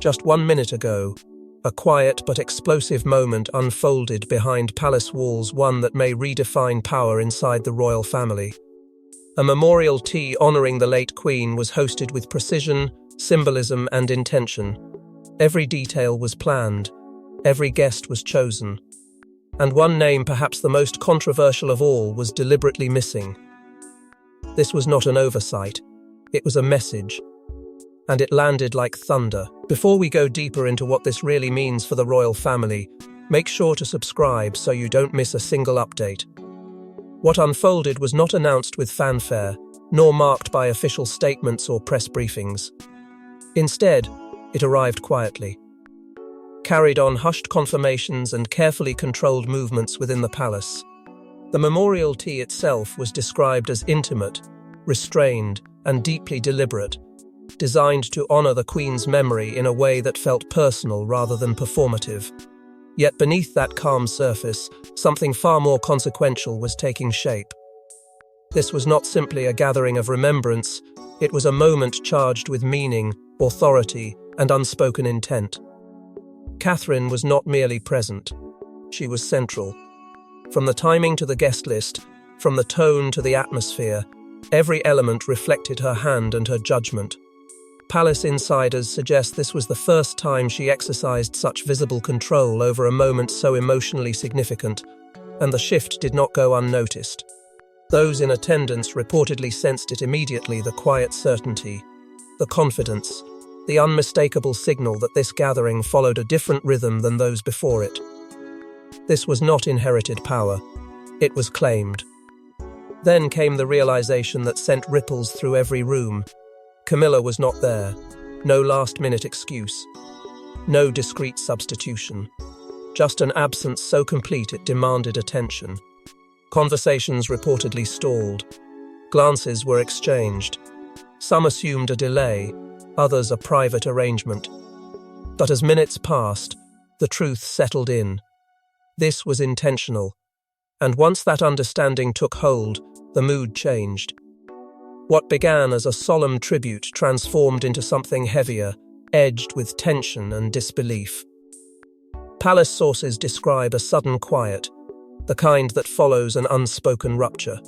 Just 1 minute ago, a quiet but explosive moment unfolded behind palace walls, one that may redefine power inside the royal family. A memorial tea honoring the late Queen was hosted with precision, symbolism, and intention. Every detail was planned, every guest was chosen. And one name, perhaps the most controversial of all, was deliberately missing. This was not an oversight, it was a message. And it landed like thunder. Before we go deeper into what this really means for the royal family, make sure to subscribe so you don't miss a single update. What unfolded was not announced with fanfare, nor marked by official statements or press briefings. Instead, it arrived quietly, carried on hushed confirmations and carefully controlled movements within the palace. The memorial tea itself was described as intimate, restrained, and deeply deliberate, designed to honor the Queen's memory in a way that felt personal rather than performative. Yet beneath that calm surface, something far more consequential was taking shape. This was not simply a gathering of remembrance, it was a moment charged with meaning, authority, and unspoken intent. Catherine was not merely present, she was central. From the timing to the guest list, from the tone to the atmosphere, every element reflected her hand and her judgment. Palace insiders suggest this was the first time she exercised such visible control over a moment so emotionally significant, and the shift did not go unnoticed. Those in attendance reportedly sensed it immediately: the quiet certainty, the confidence, the unmistakable signal that this gathering followed a different rhythm than those before it. This was not inherited power, it was claimed. Then came the realization that sent ripples through every room. Camilla was not there, no last-minute excuse, no discreet substitution, just an absence so complete it demanded attention. Conversations reportedly stalled, glances were exchanged. Some assumed a delay, others a private arrangement. But as minutes passed, the truth settled in. This was intentional, and once that understanding took hold, the mood changed. What began as a solemn tribute transformed into something heavier, edged with tension and disbelief. Palace sources describe a sudden quiet, the kind that follows an unspoken rupture.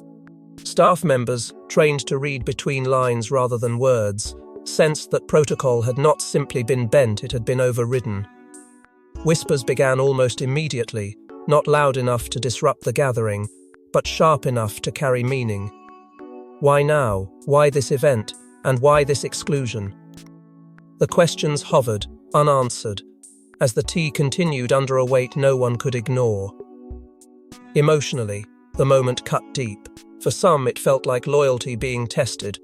Staff members, trained to read between lines rather than words, sensed that protocol had not simply been bent, it had been overridden. Whispers began almost immediately, not loud enough to disrupt the gathering, but sharp enough to carry meaning. Why now? Why this event? And why this exclusion? The questions hovered, unanswered, as the tea continued under a weight no one could ignore. Emotionally, the moment cut deep. For some, it felt like loyalty being tested.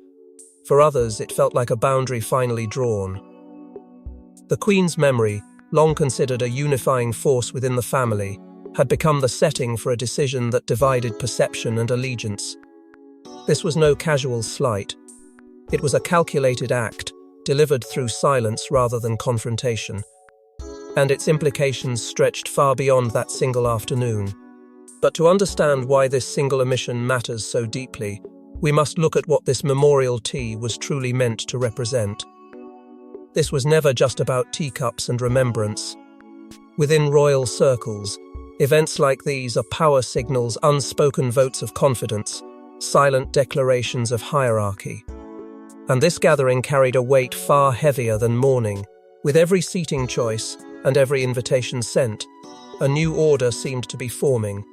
For others, it felt like a boundary finally drawn. The Queen's memory, long considered a unifying force within the family, had become the setting for a decision that divided perception and allegiance. This was no casual slight. It was a calculated act, delivered through silence rather than confrontation. And its implications stretched far beyond that single afternoon. But to understand why this single omission matters so deeply, we must look at what this memorial tea was truly meant to represent. This was never just about teacups and remembrance. Within royal circles, events like these are power signals, unspoken votes of confidence, silent declarations of hierarchy. And this gathering carried a weight far heavier than mourning. With every seating choice and every invitation sent, a new order seemed to be forming.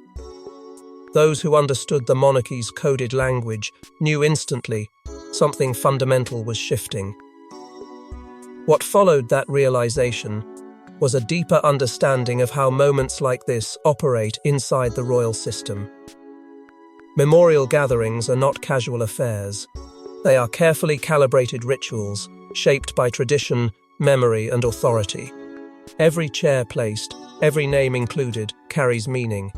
Those who understood the monarchy's coded language knew instantly something fundamental was shifting. What followed that realization was a deeper understanding of how moments like this operate inside the royal system. Memorial gatherings are not casual affairs. They are carefully calibrated rituals, shaped by tradition, memory, and authority. Every chair placed, every name included, carries meaning.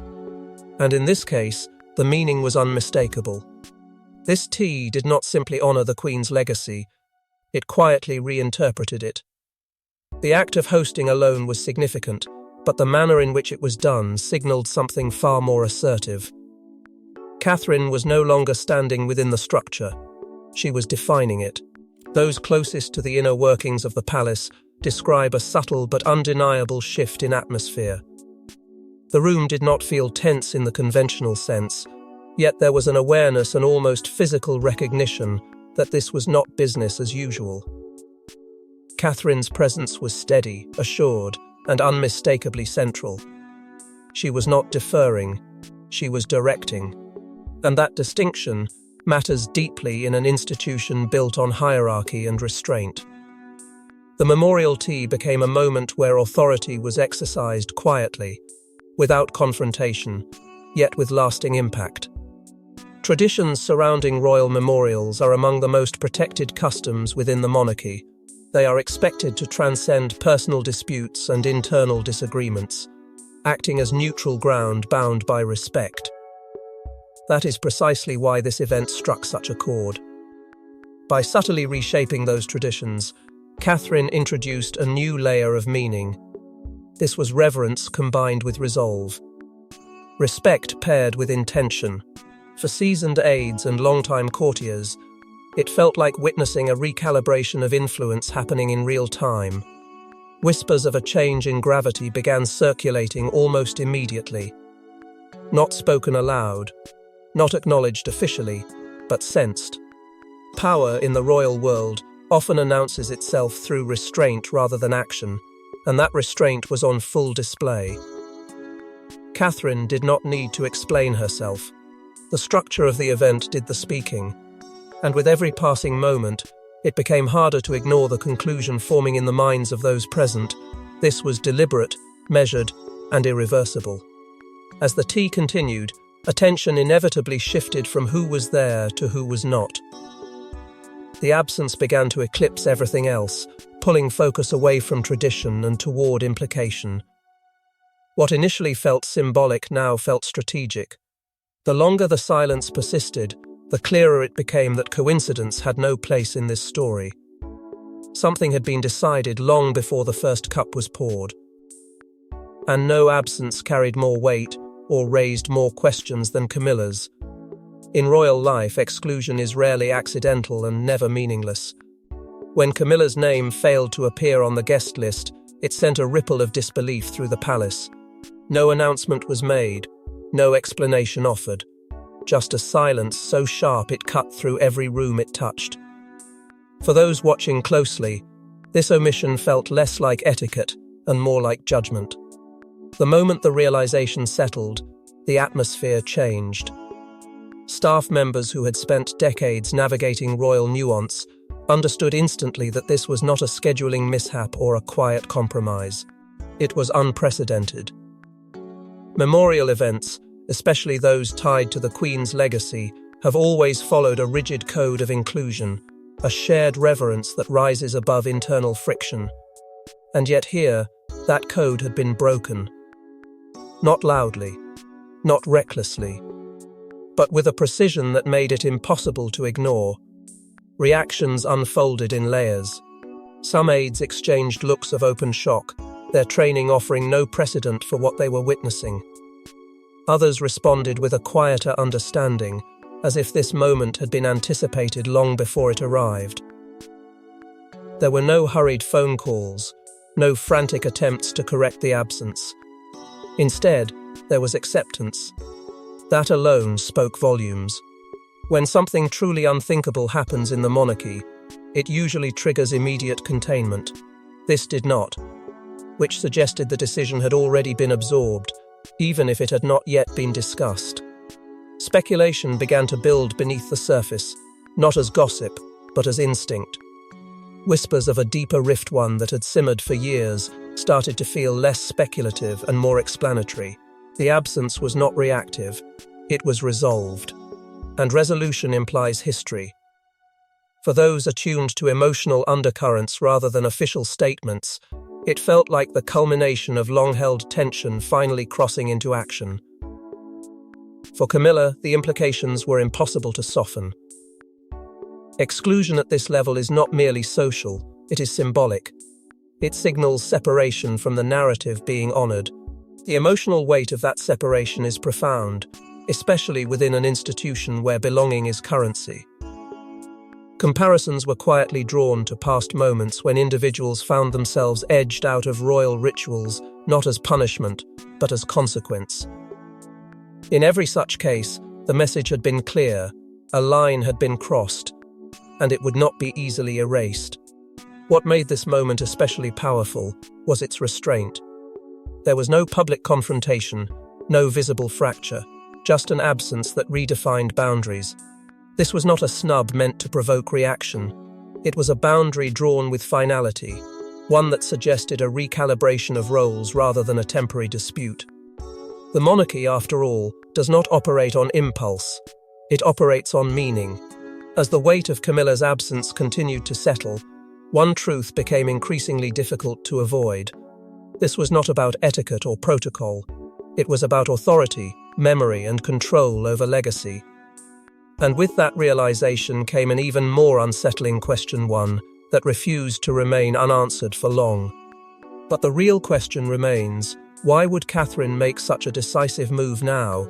And in this case, the meaning was unmistakable. This tea did not simply honor the Queen's legacy, it quietly reinterpreted it. The act of hosting alone was significant, but the manner in which it was done signaled something far more assertive. Catherine was no longer standing within the structure. She was defining it. Those closest to the inner workings of the palace describe a subtle but undeniable shift in atmosphere. The room did not feel tense in the conventional sense, yet there was an awareness and almost physical recognition that this was not business as usual. Catherine's presence was steady, assured, and unmistakably central. She was not deferring, she was directing. And that distinction matters deeply in an institution built on hierarchy and restraint. The memorial tea became a moment where authority was exercised quietly, without confrontation, yet with lasting impact. Traditions surrounding royal memorials are among the most protected customs within the monarchy. They are expected to transcend personal disputes and internal disagreements, acting as neutral ground bound by respect. That is precisely why this event struck such a chord. By subtly reshaping those traditions, Catherine introduced a new layer of meaning. This was reverence combined with resolve. Respect paired with intention. For seasoned aides and longtime courtiers, it felt like witnessing a recalibration of influence happening in real time. Whispers of a change in gravity began circulating almost immediately. Not spoken aloud, not acknowledged officially, but sensed. Power in the royal world often announces itself through restraint rather than action, and that restraint was on full display. Catherine did not need to explain herself. The structure of the event did the speaking, and with every passing moment, it became harder to ignore the conclusion forming in the minds of those present. This was deliberate, measured, and irreversible. As the tea continued, attention inevitably shifted from who was there to who was not. The absence began to eclipse everything else, pulling focus away from tradition and toward implication. What initially felt symbolic now felt strategic. The longer the silence persisted, the clearer it became that coincidence had no place in this story. Something had been decided long before the first cup was poured. And no absence carried more weight or raised more questions than Camilla's. In royal life, exclusion is rarely accidental and never meaningless. When Camilla's name failed to appear on the guest list, it sent a ripple of disbelief through the palace. No announcement was made, no explanation offered. Just a silence so sharp it cut through every room it touched. For those watching closely, this omission felt less like etiquette and more like judgment. The moment the realization settled, the atmosphere changed. Staff members who had spent decades navigating royal nuance understood instantly that this was not a scheduling mishap or a quiet compromise. It was unprecedented. Memorial events, especially those tied to the Queen's legacy, have always followed a rigid code of inclusion, a shared reverence that rises above internal friction. And yet here, that code had been broken. Not loudly, not recklessly, but with a precision that made it impossible to ignore. Reactions unfolded in layers. Some aides exchanged looks of open shock, their training offering no precedent for what they were witnessing. Others responded with a quieter understanding, as if this moment had been anticipated long before it arrived. There were no hurried phone calls, no frantic attempts to correct the absence. Instead, there was acceptance. That alone spoke volumes. When something truly unthinkable happens in the monarchy, it usually triggers immediate containment. This did not, which suggested the decision had already been absorbed, even if it had not yet been discussed. Speculation began to build beneath the surface, not as gossip, but as instinct. Whispers of a deeper rift, one that had simmered for years, started to feel less speculative and more explanatory. The absence was not reactive, it was resolved. And resolution implies history. For those attuned to emotional undercurrents rather than official statements, it felt like the culmination of long-held tension finally crossing into action. For Camilla, the implications were impossible to soften. Exclusion at this level is not merely social, it is symbolic. It signals separation from the narrative being honored. The emotional weight of that separation is profound, especially within an institution where belonging is currency. Comparisons were quietly drawn to past moments when individuals found themselves edged out of royal rituals, not as punishment, but as consequence. In every such case, the message had been clear, a line had been crossed, and it would not be easily erased. What made this moment especially powerful was its restraint. There was no public confrontation, no visible fracture, just an absence that redefined boundaries. This was not a snub meant to provoke reaction. It was a boundary drawn with finality, one that suggested a recalibration of roles rather than a temporary dispute. The monarchy, after all, does not operate on impulse. It operates on meaning. As the weight of Camilla's absence continued to settle, one truth became increasingly difficult to avoid. This was not about etiquette or protocol. It was about authority, memory, and control over legacy. And with that realization came an even more unsettling question, one that refused to remain unanswered for long. But the real question remains, why would Catherine make such a decisive move now?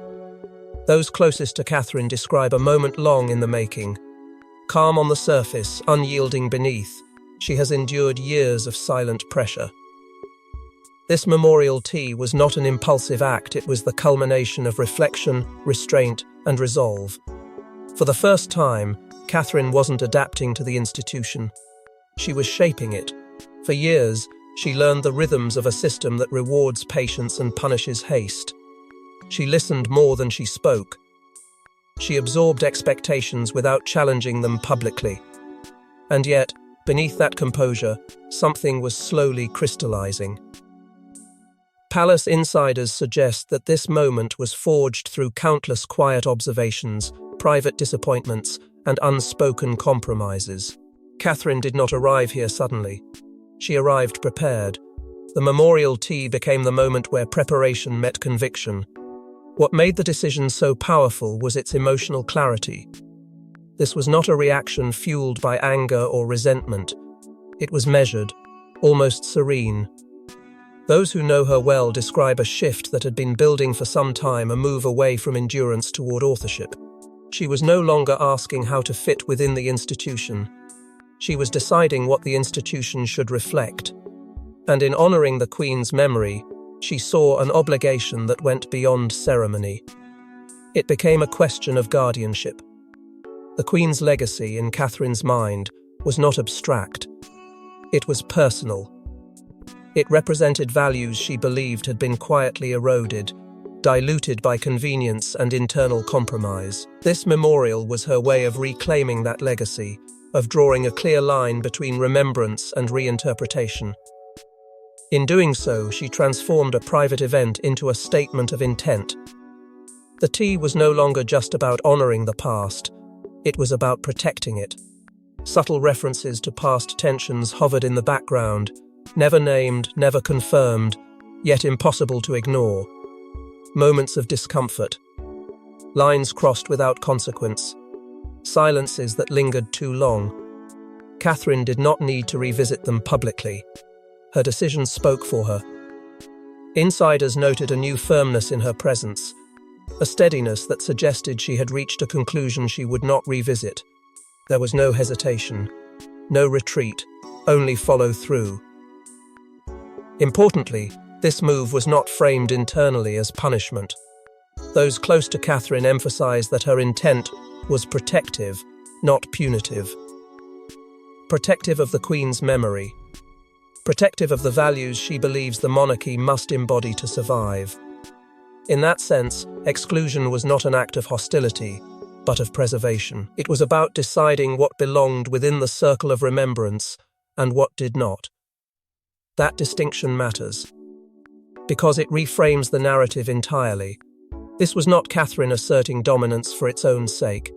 Those closest to Catherine describe a moment long in the making. Calm on the surface, unyielding beneath, she has endured years of silent pressure. This memorial tea was not an impulsive act, it was the culmination of reflection, restraint, and resolve. For the first time, Catherine wasn't adapting to the institution. She was shaping it. For years, she learned the rhythms of a system that rewards patience and punishes haste. She listened more than she spoke. She absorbed expectations without challenging them publicly. And yet, beneath that composure, something was slowly crystallizing. Palace insiders suggest that this moment was forged through countless quiet observations, private disappointments, and unspoken compromises. Catherine did not arrive here suddenly. She arrived prepared. The memorial tea became the moment where preparation met conviction. What made the decision so powerful was its emotional clarity. This was not a reaction fueled by anger or resentment. It was measured, almost serene. Those who know her well describe a shift that had been building for some time, a move away from endurance toward authorship. She was no longer asking how to fit within the institution. She was deciding what the institution should reflect. And in honoring the Queen's memory, she saw an obligation that went beyond ceremony. It became a question of guardianship. The Queen's legacy, in Catherine's mind, was not abstract. It was personal. It represented values she believed had been quietly eroded, diluted by convenience and internal compromise. This memorial was her way of reclaiming that legacy, of drawing a clear line between remembrance and reinterpretation. In doing so, she transformed a private event into a statement of intent. The tea was no longer just about honoring the past, it was about protecting it. Subtle references to past tensions hovered in the background, never named, never confirmed, yet impossible to ignore. Moments of discomfort, lines crossed without consequence, silences that lingered too long. Catherine did not need to revisit them publicly. Her decision spoke for her. Insiders noted a new firmness in her presence, a steadiness that suggested she had reached a conclusion she would not revisit. There was no hesitation, no retreat, only follow through. Importantly, this move was not framed internally as punishment. Those close to Catherine emphasized that her intent was protective, not punitive. Protective of the Queen's memory. Protective of the values she believes the monarchy must embody to survive. In that sense, exclusion was not an act of hostility, but of preservation. It was about deciding what belonged within the circle of remembrance and what did not. That distinction matters, because it reframes the narrative entirely. This was not Catherine asserting dominance for its own sake.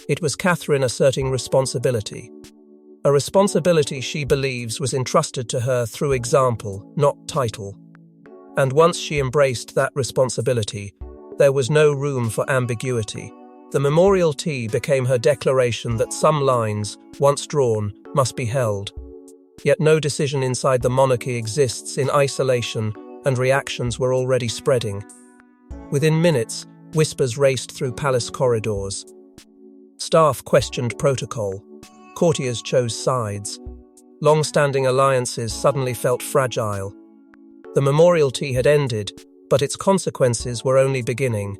It was Catherine asserting responsibility. A responsibility she believes was entrusted to her through example, not title. And once she embraced that responsibility, there was no room for ambiguity. The memorial tea became her declaration that some lines, once drawn, must be held. Yet no decision inside the monarchy exists in isolation, and reactions were already spreading. Within minutes, whispers raced through palace corridors. Staff questioned protocol. Courtiers chose sides. Long-standing alliances suddenly felt fragile. The memorial tea had ended, but its consequences were only beginning.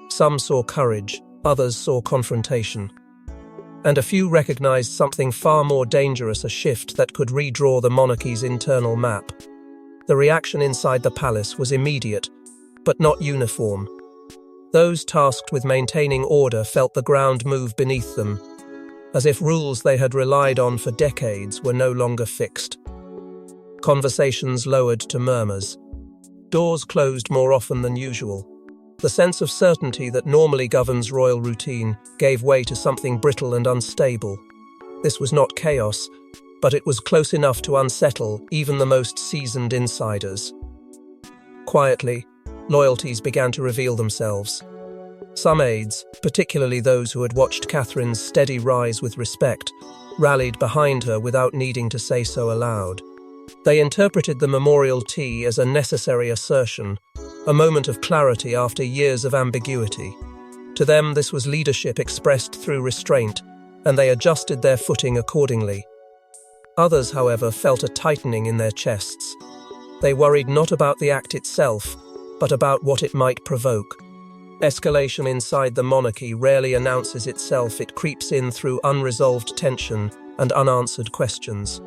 Some saw courage, others saw confrontation. And a few recognized something far more dangerous, a shift that could redraw the monarchy's internal map. The reaction inside the palace was immediate, but not uniform. Those tasked with maintaining order felt the ground move beneath them, as if rules they had relied on for decades were no longer fixed. Conversations lowered to murmurs. Doors closed more often than usual. The sense of certainty that normally governs royal routine gave way to something brittle and unstable. This was not chaos, but it was close enough to unsettle even the most seasoned insiders. Quietly, loyalties began to reveal themselves. Some aides, particularly those who had watched Catherine's steady rise with respect, rallied behind her without needing to say so aloud. They interpreted the memorial tea as a necessary assertion, a moment of clarity after years of ambiguity. To them, this was leadership expressed through restraint, and they adjusted their footing accordingly. Others, however, felt a tightening in their chests. They worried not about the act itself, but about what it might provoke. Escalation inside the monarchy rarely announces itself, it creeps in through unresolved tension and unanswered questions.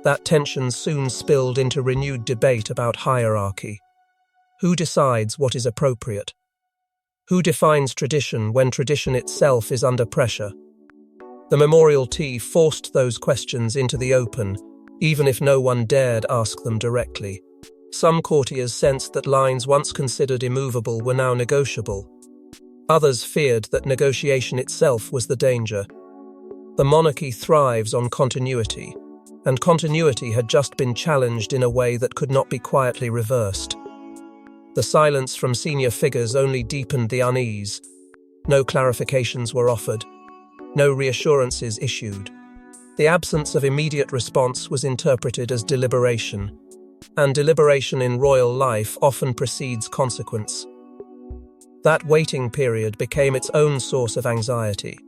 That tension soon spilled into renewed debate about hierarchy. Who decides what is appropriate? Who defines tradition when tradition itself is under pressure? The memorial tea forced those questions into the open, even if no one dared ask them directly. Some courtiers sensed that lines once considered immovable were now negotiable. Others feared that negotiation itself was the danger. The monarchy thrives on continuity, and continuity had just been challenged in a way that could not be quietly reversed. The silence from senior figures only deepened the unease. No clarifications were offered. No reassurances issued. The absence of immediate response was interpreted as deliberation, and deliberation in royal life often precedes consequence. That waiting period became its own source of anxiety.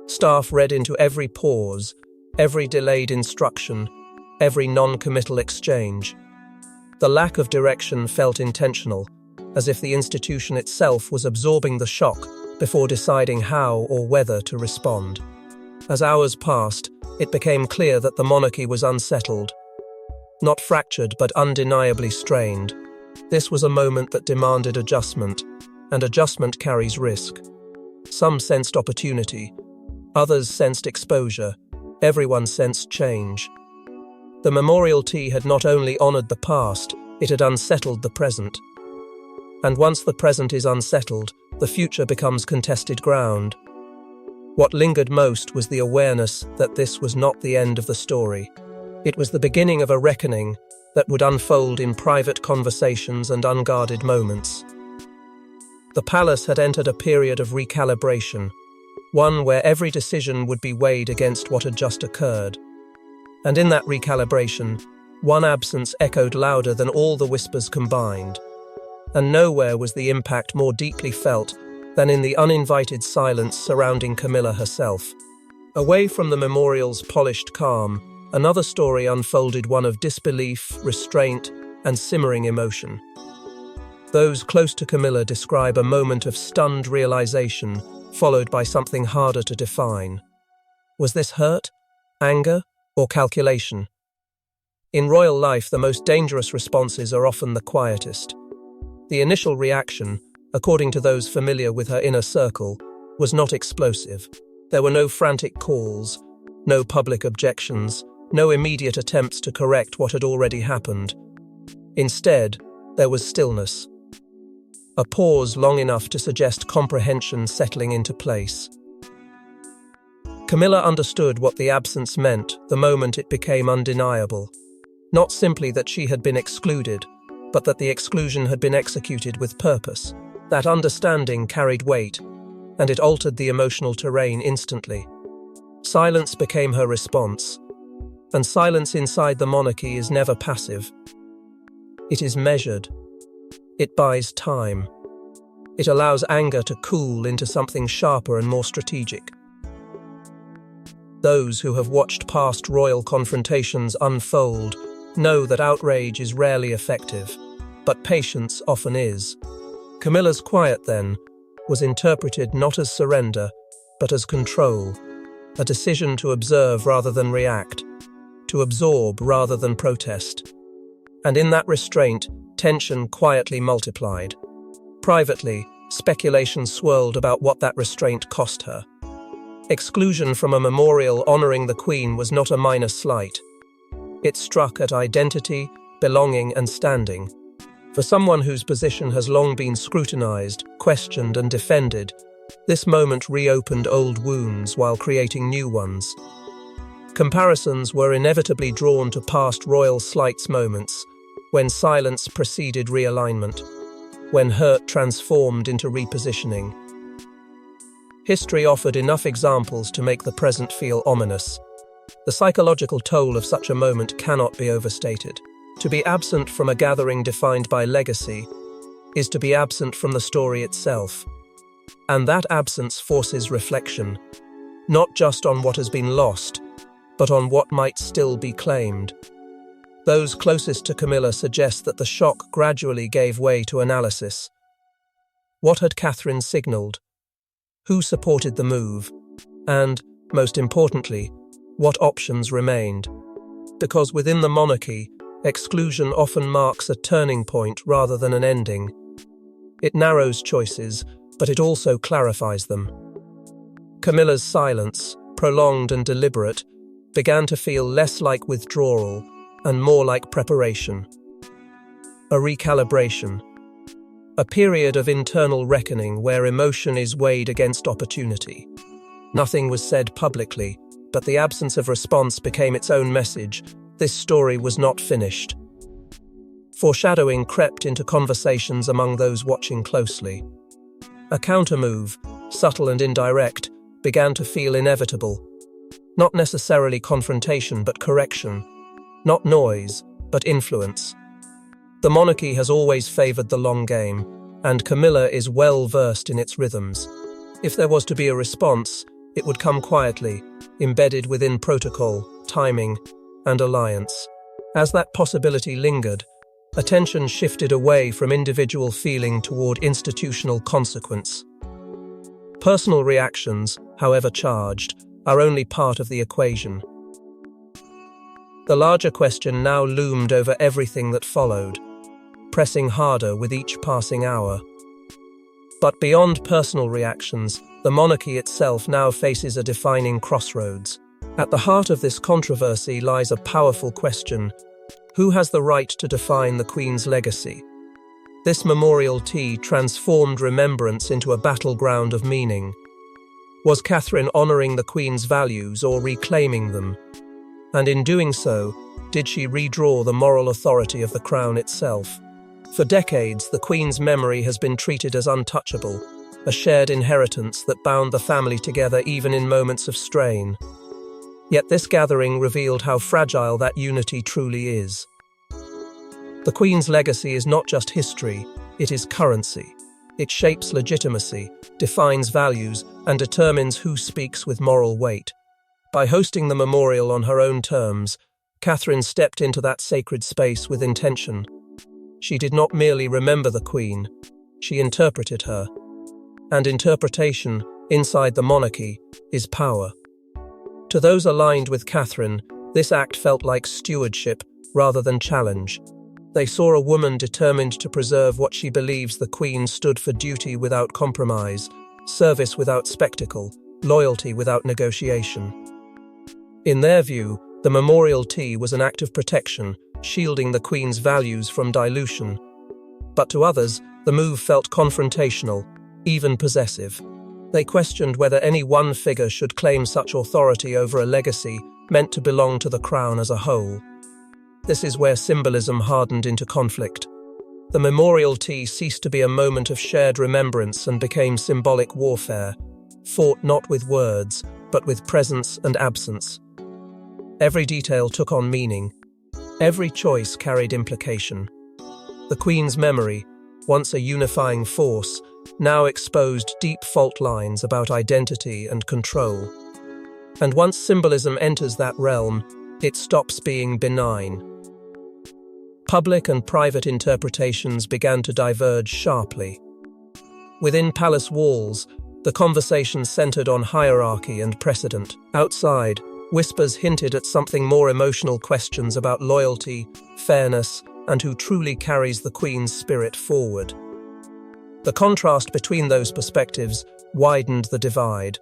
Staff read into every pause, every delayed instruction, every non-committal exchange. The lack of direction felt intentional, as if the institution itself was absorbing the shock before deciding how or whether to respond. As hours passed, it became clear that the monarchy was unsettled. Not fractured, but undeniably strained. This was a moment that demanded adjustment, and adjustment carries risk. Some sensed opportunity. Others sensed exposure. Everyone sensed change. The memorial tea had not only honored the past, it had unsettled the present. And once the present is unsettled, the future becomes contested ground. What lingered most was the awareness that this was not the end of the story. It was the beginning of a reckoning that would unfold in private conversations and unguarded moments. The palace had entered a period of recalibration, one where every decision would be weighed against what had just occurred. And in that recalibration, one absence echoed louder than all the whispers combined. And nowhere was the impact more deeply felt than in the uninvited silence surrounding Camilla herself. Away from the memorial's polished calm, another story unfolded, one of disbelief, restraint, and simmering emotion. Those close to Camilla describe a moment of stunned realization, followed by something harder to define. Was this hurt, anger, or calculation? In royal life, the most dangerous responses are often the quietest. The initial reaction, according to those familiar with her inner circle, was not explosive. There were no frantic calls, no public objections, no immediate attempts to correct what had already happened. Instead, there was stillness. A pause long enough to suggest comprehension settling into place. Camilla understood what the absence meant the moment it became undeniable. Not simply that she had been excluded, but that the exclusion had been executed with purpose. That understanding carried weight, and it altered the emotional terrain instantly. Silence became her response. And silence inside the monarchy is never passive. It is measured. It buys time. It allows anger to cool into something sharper and more strategic. Those who have watched past royal confrontations unfold know that outrage is rarely effective, but patience often is. Camilla's quiet, then, was interpreted not as surrender, but as control, a decision to observe rather than react, to absorb rather than protest. And in that restraint, tension quietly multiplied. Privately, speculation swirled about what that restraint cost her. Exclusion from a memorial honoring the Queen was not a minor slight. It struck at identity, belonging, and standing. For someone whose position has long been scrutinized, questioned, and defended, this moment reopened old wounds while creating new ones. Comparisons were inevitably drawn to past royal slights moments, when silence preceded realignment, when hurt transformed into repositioning. History offered enough examples to make the present feel ominous. The psychological toll of such a moment cannot be overstated. To be absent from a gathering defined by legacy is to be absent from the story itself. And that absence forces reflection, not just on what has been lost, but on what might still be claimed. Those closest to Camilla suggest that the shock gradually gave way to analysis. What had Catherine signalled? Who supported the move? And, most importantly, what options remained? Because within the monarchy, exclusion often marks a turning point rather than an ending. It narrows choices, but it also clarifies them. Camilla's silence, prolonged and deliberate, began to feel less like withdrawal and more like preparation. A recalibration. A period of internal reckoning where emotion is weighed against opportunity. Nothing was said publicly, but the absence of response became its own message. This story was not finished. Foreshadowing crept into conversations among those watching closely. A countermove, subtle and indirect, began to feel inevitable. Not necessarily confrontation, but correction. Not noise, but influence. The monarchy has always favoured the long game, and Camilla is well versed in its rhythms. If there was to be a response, it would come quietly, embedded within protocol, timing, and alliance. As that possibility lingered, attention shifted away from individual feeling toward institutional consequence. Personal reactions, however charged, are only part of the equation. The larger question now loomed over everything that followed, pressing harder with each passing hour. But beyond personal reactions, the monarchy itself now faces a defining crossroads. At the heart of this controversy lies a powerful question: who has the right to define the Queen's legacy? This memorial tea transformed remembrance into a battleground of meaning. Was Catherine honouring the Queen's values or reclaiming them? And in doing so, did she redraw the moral authority of the Crown itself? For decades, the Queen's memory has been treated as untouchable, a shared inheritance that bound the family together even in moments of strain. Yet this gathering revealed how fragile that unity truly is. The Queen's legacy is not just history, it is currency. It shapes legitimacy, defines values, and determines who speaks with moral weight. By hosting the memorial on her own terms, Catherine stepped into that sacred space with intention. She did not merely remember the Queen, she interpreted her. And interpretation, inside the monarchy, is power. To those aligned with Catherine, this act felt like stewardship rather than challenge. They saw a woman determined to preserve what she believes the Queen stood for: duty without compromise, service without spectacle, loyalty without negotiation. In their view, the memorial tea was an act of protection, shielding the Queen's values from dilution. But to others, the move felt confrontational, even possessive. They questioned whether any one figure should claim such authority over a legacy meant to belong to the Crown as a whole. This is where symbolism hardened into conflict. The memorial tea ceased to be a moment of shared remembrance and became symbolic warfare, fought not with words, but with presence and absence. Every detail took on meaning. Every choice carried implication. The Queen's memory, once a unifying force, now exposed deep fault lines about identity and control. And once symbolism enters that realm, it stops being benign. Public and private interpretations began to diverge sharply. Within palace walls, the conversation centered on hierarchy and precedent. Outside, whispers hinted at something more emotional, questions about loyalty, fairness, and who truly carries the Queen's spirit forward. The contrast between those perspectives widened the divide.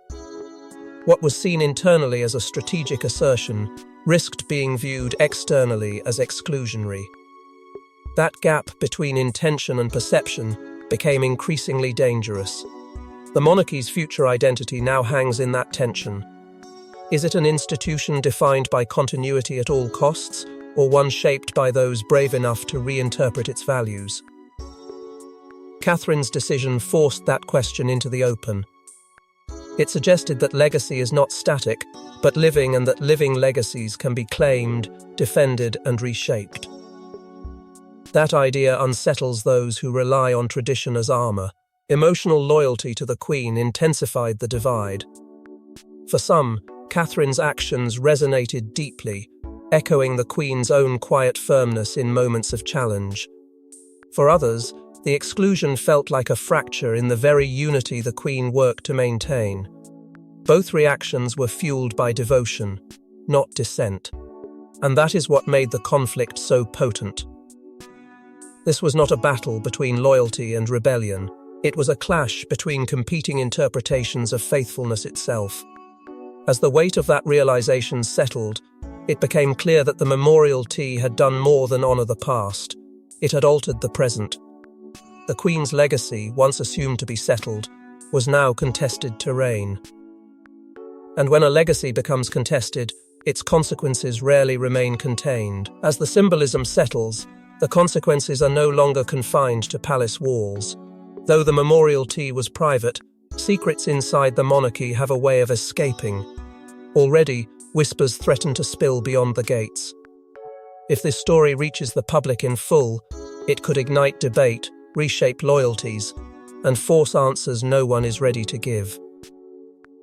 What was seen internally as a strategic assertion risked being viewed externally as exclusionary. That gap between intention and perception became increasingly dangerous. The monarchy's future identity now hangs in that tension. Is it an institution defined by continuity at all costs, or one shaped by those brave enough to reinterpret its values? Catherine's decision forced that question into the open. It suggested that legacy is not static, but living, and that living legacies can be claimed, defended, and reshaped. That idea unsettles those who rely on tradition as armor. Emotional loyalty to the Queen intensified the divide. For some, Catherine's actions resonated deeply, echoing the Queen's own quiet firmness in moments of challenge. For others, the exclusion felt like a fracture in the very unity the Queen worked to maintain. Both reactions were fueled by devotion, not dissent. And that is what made the conflict so potent. This was not a battle between loyalty and rebellion. It was a clash between competing interpretations of faithfulness itself. As the weight of that realization settled, it became clear that the memorial tea had done more than honor the past. It had altered the present. The Queen's legacy, once assumed to be settled, was now contested terrain. And when a legacy becomes contested, its consequences rarely remain contained. As the symbolism settles, the consequences are no longer confined to palace walls. Though the memorial tea was private, secrets inside the monarchy have a way of escaping. Already, whispers threaten to spill beyond the gates. If this story reaches the public in full, it could ignite debate, reshape loyalties, and force answers no one is ready to give.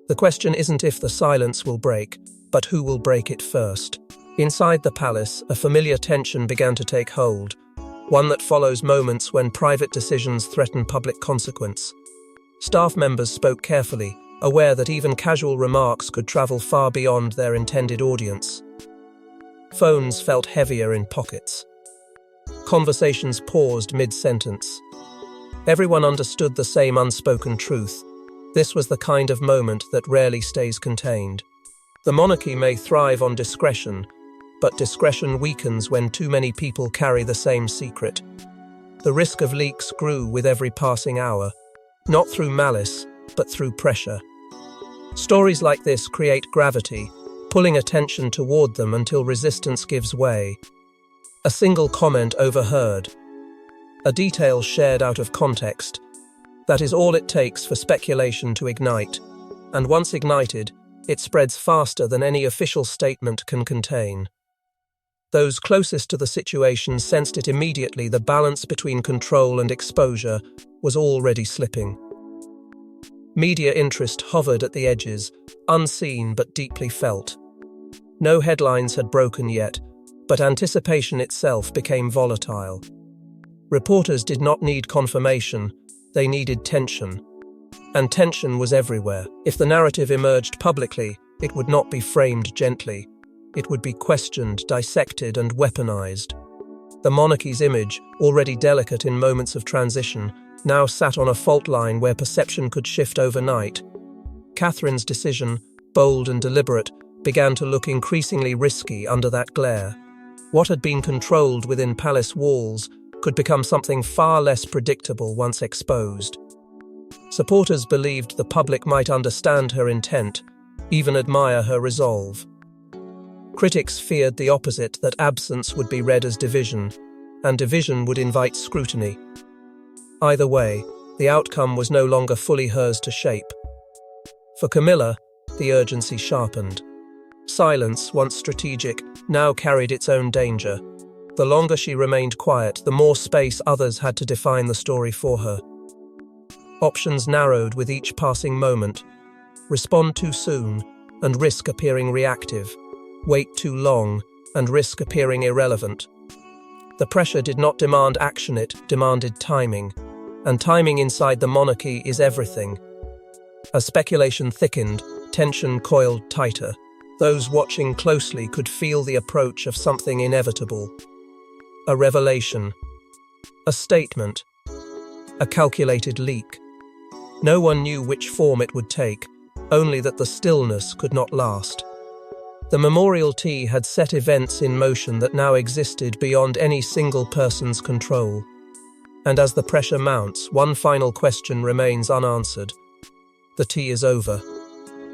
The question isn't if the silence will break, but who will break it first. Inside the palace, a familiar tension began to take hold, one that follows moments when private decisions threaten public consequence. Staff members spoke carefully, aware that even casual remarks could travel far beyond their intended audience. Phones felt heavier in pockets. Conversations paused mid-sentence. Everyone understood the same unspoken truth. This was the kind of moment that rarely stays contained. The monarchy may thrive on discretion, but discretion weakens when too many people carry the same secret. The risk of leaks grew with every passing hour, not through malice, but through pressure. Stories like this create gravity, pulling attention toward them until resistance gives way. A single comment overheard, a detail shared out of context. That is all it takes for speculation to ignite, and once ignited, it spreads faster than any official statement can contain. Those closest to the situation sensed it immediately. The balance between control and exposure was already slipping. Media interest hovered at the edges, unseen but deeply felt. No headlines had broken yet, but anticipation itself became volatile. Reporters did not need confirmation, they needed tension. And tension was everywhere. If the narrative emerged publicly, it would not be framed gently. It would be questioned, dissected, and weaponized. The monarchy's image, already delicate in moments of transition, now sat on a fault line where perception could shift overnight. Catherine's decision, bold and deliberate, began to look increasingly risky under that glare. What had been controlled within palace walls could become something far less predictable once exposed. Supporters believed the public might understand her intent, even admire her resolve. Critics feared the opposite, that absence would be read as division, and division would invite scrutiny. Either way, the outcome was no longer fully hers to shape. For Camilla, the urgency sharpened. Silence, once strategic, now carried its own danger. The longer she remained quiet, the more space others had to define the story for her. Options narrowed with each passing moment. Respond too soon, and risk appearing reactive, wait too long, and risk appearing irrelevant. The pressure did not demand action, it demanded timing, and timing inside the monarchy is everything. As speculation thickened, tension coiled tighter. Those watching closely could feel the approach of something inevitable. A revelation, a statement, a calculated leak. No one knew which form it would take, only that the stillness could not last. The memorial tea had set events in motion that now existed beyond any single person's control. And as the pressure mounts, one final question remains unanswered. The tea is over.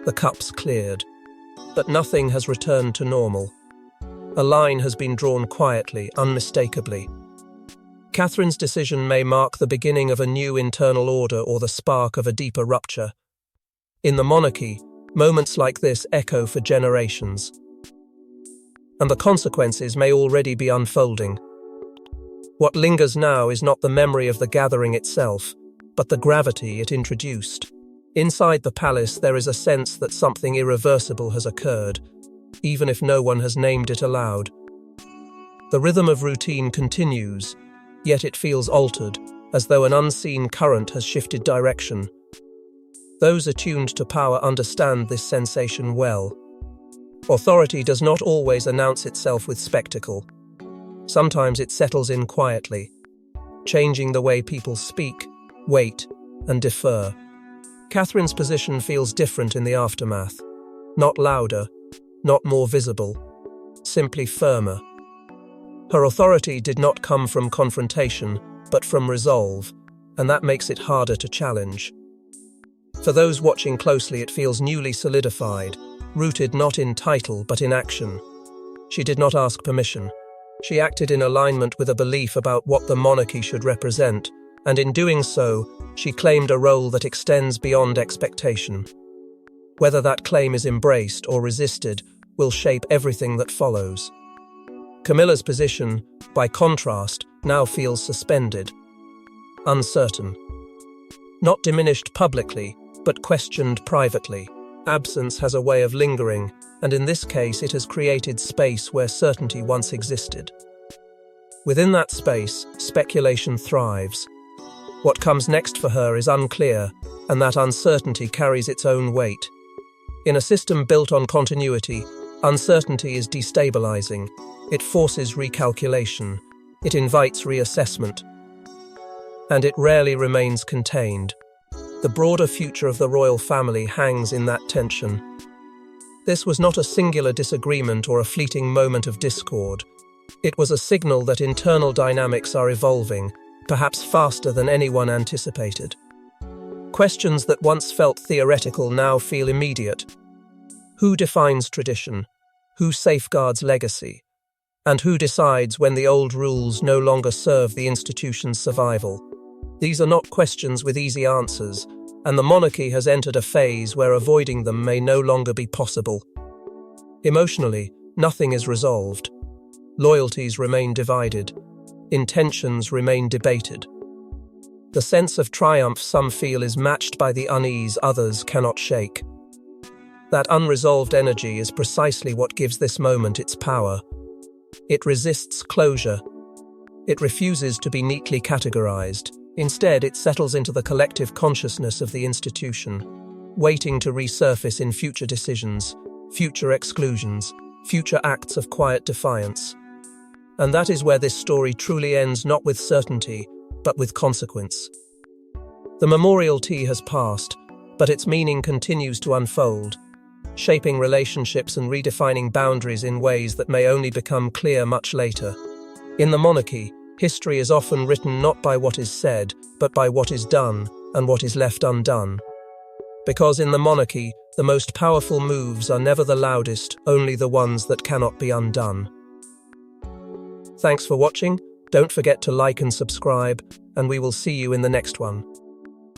The cup's cleared. But nothing has returned to normal. A line has been drawn quietly, unmistakably. Catherine's decision may mark the beginning of a new internal order or the spark of a deeper rupture. In the monarchy, moments like this echo for generations. And the consequences may already be unfolding. What lingers now is not the memory of the gathering itself, but the gravity it introduced. Inside the palace, there is a sense that something irreversible has occurred, even if no one has named it aloud. The rhythm of routine continues, yet it feels altered, as though an unseen current has shifted direction. Those attuned to power understand this sensation well. Authority does not always announce itself with spectacle. Sometimes it settles in quietly, changing the way people speak, wait, and defer. Catherine's position feels different in the aftermath. Not louder, not more visible, simply firmer. Her authority did not come from confrontation, but from resolve, and that makes it harder to challenge. For those watching closely, it feels newly solidified, rooted not in title but in action. She did not ask permission. She acted in alignment with a belief about what the monarchy should represent, and in doing so, she claimed a role that extends beyond expectation. Whether that claim is embraced or resisted will shape everything that follows. Camilla's position, by contrast, now feels suspended, uncertain. Not diminished publicly, but questioned privately. Absence has a way of lingering, and in this case it has created space where certainty once existed. Within that space, speculation thrives. What comes next for her is unclear, and that uncertainty carries its own weight. In a system built on continuity, uncertainty is destabilizing. It forces recalculation. It invites reassessment. And it rarely remains contained. The broader future of the royal family hangs in that tension. This was not a singular disagreement or a fleeting moment of discord. It was a signal that internal dynamics are evolving, perhaps faster than anyone anticipated. Questions that once felt theoretical now feel immediate. Who defines tradition? Who safeguards legacy? And who decides when the old rules no longer serve the institution's survival? These are not questions with easy answers, and the monarchy has entered a phase where avoiding them may no longer be possible. Emotionally, nothing is resolved. Loyalties remain divided. Intentions remain debated. The sense of triumph some feel is matched by the unease others cannot shake. That unresolved energy is precisely what gives this moment its power. It resists closure. It refuses to be neatly categorized. Instead, it settles into the collective consciousness of the institution, waiting to resurface in future decisions, future exclusions, future acts of quiet defiance. And that is where this story truly ends, not with certainty, but with consequence. The memorial tea has passed, but its meaning continues to unfold, shaping relationships and redefining boundaries in ways that may only become clear much later. In the monarchy, history is often written not by what is said, but by what is done and what is left undone. Because in the monarchy, the most powerful moves are never the loudest, only the ones that cannot be undone. Thanks for watching. Don't forget to like and subscribe, and we will see you in the next one.